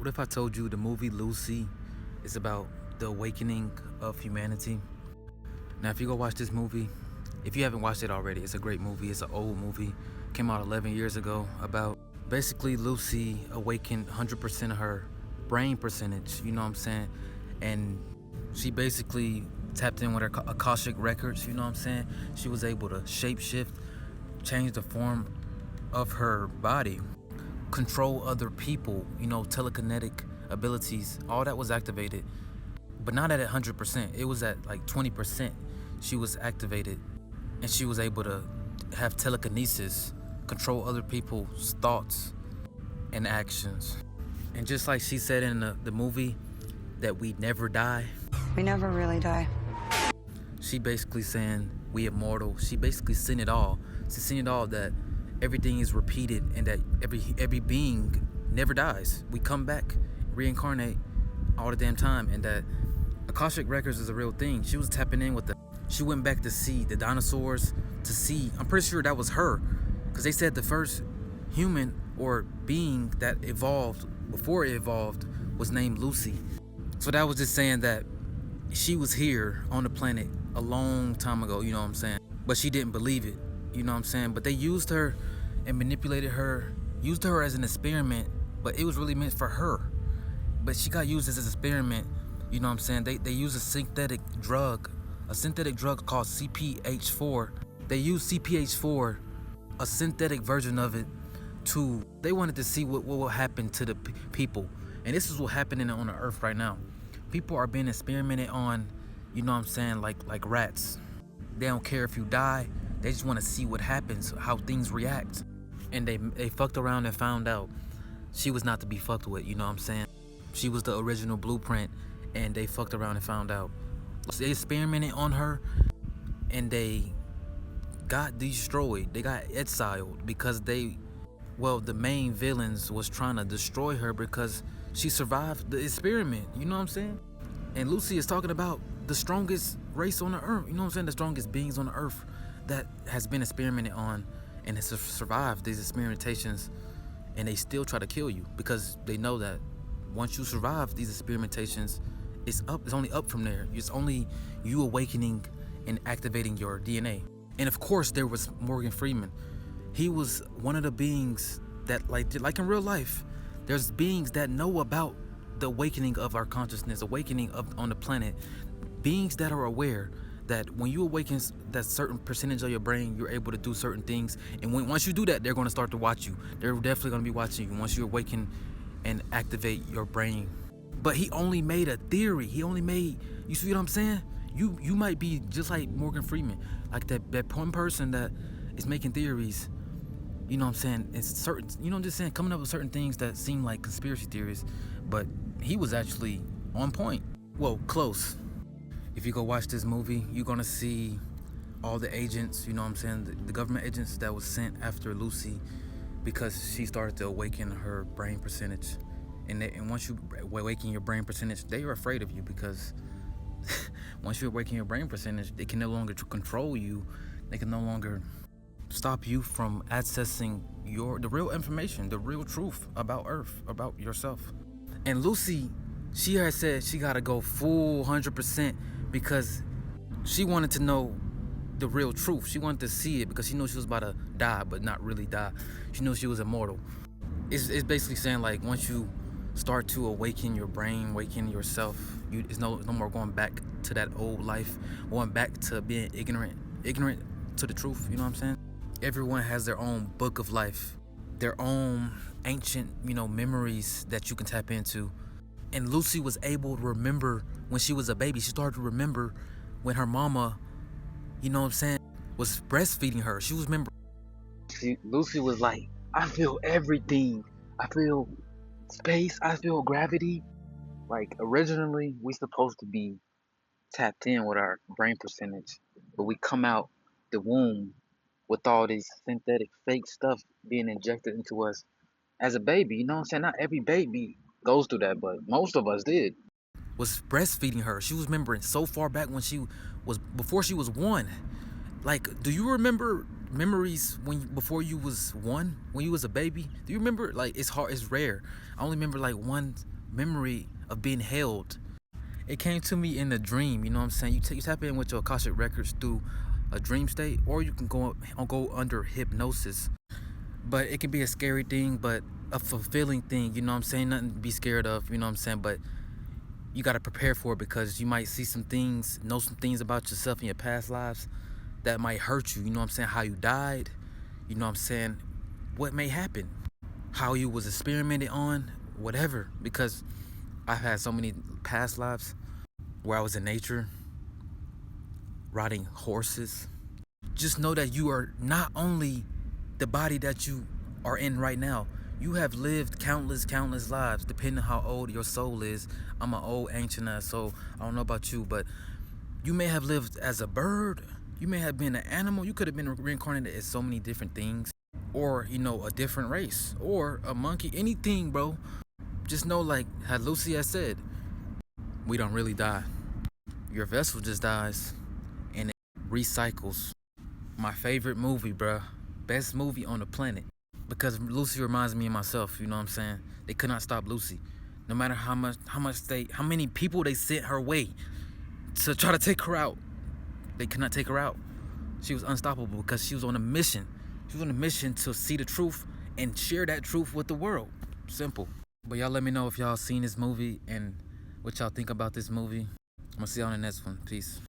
What if I told you the movie Lucy is about the awakening of humanity? Now, if you go watch this movie, if you haven't watched it already, it's a great movie. It's an old movie. Came out 11 years ago about basically Lucy awakened 100% of her brain percentage, you know what I'm saying? And she basically tapped in with her Akashic records, you know what I'm saying? She was able to shapeshift, change the form of her body, control other people, you know, telekinetic abilities, all that was activated, but not at 100%. It was at like 20%. She was activated, and she was able to have telekinesis, control other people's thoughts and actions. And just like she said in the movie that we never die, we never really die. she basically saying we immortal. She basically seen it all. She's seen it all, that everything is repeated and that every being never dies. We come back, reincarnate all the damn time, and that Akashic records is a real thing. She was tapping in with she went back to see the dinosaurs, to see, I'm pretty sure that was her, because they said the first human or being that evolved before it evolved was named Lucy. So that was just saying that she was here on the planet a long time ago, you know what I'm saying? But she didn't believe it, you know what I'm saying? But they used her and manipulated her, used her as an experiment, but it was really meant for her. But she got used as an experiment, you know what I'm saying? They used a synthetic drug called CPH4. They used CPH4, a synthetic version of it, they wanted to see what will happen to the people. And this is what's happening on the earth right now. People are being experimented on, you know what I'm saying, like rats. They don't care if you die. They just want to see what happens, how things react. And they fucked around and found out she was not to be fucked with, you know what I'm saying? She was the original blueprint, and they fucked around and found out. They experimented on her, and they got destroyed. They got exiled because the main villains was trying to destroy her because she survived the experiment, you know what I'm saying? And Lucy is talking about the strongest race on the earth, you know what I'm saying? The strongest beings on the earth that has been experimented on and has survived these experimentations, and they still try to kill you because they know that once you survive these experimentations, it's only up from there. It's only you awakening and activating your DNA. And of course, there was Morgan Freeman. He was one of the beings that, like in real life, there's beings that know about the awakening of our consciousness, awakening on the planet. Beings that are aware that when you awaken that certain percentage of your brain, you're able to do certain things. And once you do that, they're going to start to watch you. They're definitely going to be watching you once you awaken and activate your brain. But he only made a theory. You see what I'm saying? You might be just like Morgan Freeman, like that one person that is making theories. You know what I'm saying? It's certain, you know what I'm just saying, coming up with certain things that seem like conspiracy theories, but he was actually on point. Well, close. If you go watch this movie, you're gonna see all the agents, you know what I'm saying, the government agents that was sent after Lucy because she started to awaken her brain percentage. And once you awaken your brain percentage, they are afraid of you because once you awaken your brain percentage, they can no longer control you. They can no longer stop you from accessing the real information, the real truth about Earth, about yourself. And Lucy, she had said she gotta go full 100% because she wanted to know the real truth. She wanted to see it because she knew she was about to die, but not really die. She knew she was immortal. It's basically saying, like, once you start to awaken your brain, awaken yourself, it's no more going back to that old life, going back to being ignorant to the truth, you know what I'm saying? Everyone has their own book of life, their own ancient, memories that you can tap into. And Lucy was able to remember when she was a baby. She started to remember when her mama, you know what I'm saying, was breastfeeding her. She was Lucy was like, I feel everything. I feel space, I feel gravity. Like, originally, we supposed to be tapped in with our brain percentage, but we come out the womb with all this synthetic fake stuff being injected into us as a baby, you know what I'm saying? Not every baby goes through that, but most of us did. Was breastfeeding her. She was remembering so far back before she was 1. Like, do you remember memories before you was 1, when you was a baby? Do you remember? Like, it's rare. I only remember like one memory of being held. It came to me in a dream, you know what I'm saying? You tap in with your Akashic records through a dream state, or you can go under hypnosis. But it can be a scary thing, but a fulfilling thing, you know what I'm saying? Nothing to be scared of, you know what I'm saying? But you got to prepare for it, because you might see some things, know some things about yourself in your past lives that might hurt you, you know what I'm saying? How you died, you know what I'm saying? What may happen, how you was experimented on, whatever. Because I've had so many past lives where I was in nature, riding horses. Just know that you are not only the body that you are in right now. You have lived countless lives, depending on how old your soul is. I'm an old ancient ass soul. I don't know about you, but you may have lived as a bird. You may have been an animal. You could have been reincarnated as so many different things, or a different race, or a monkey. Anything, bro. Just know, like how Lucy has said, we don't really die. Your vessel just dies, and it recycles. My favorite movie, bruh. Best movie on the planet. Because Lucy reminds me of myself, you know what I'm saying? They could not stop Lucy. No matter how many people they sent her way to try to take her out, they could not take her out. She was unstoppable because she was on a mission. She was on a mission to see the truth and share that truth with the world. Simple. But y'all let me know if y'all seen this movie and what y'all think about this movie. I'm gonna see y'all in the next one. Peace.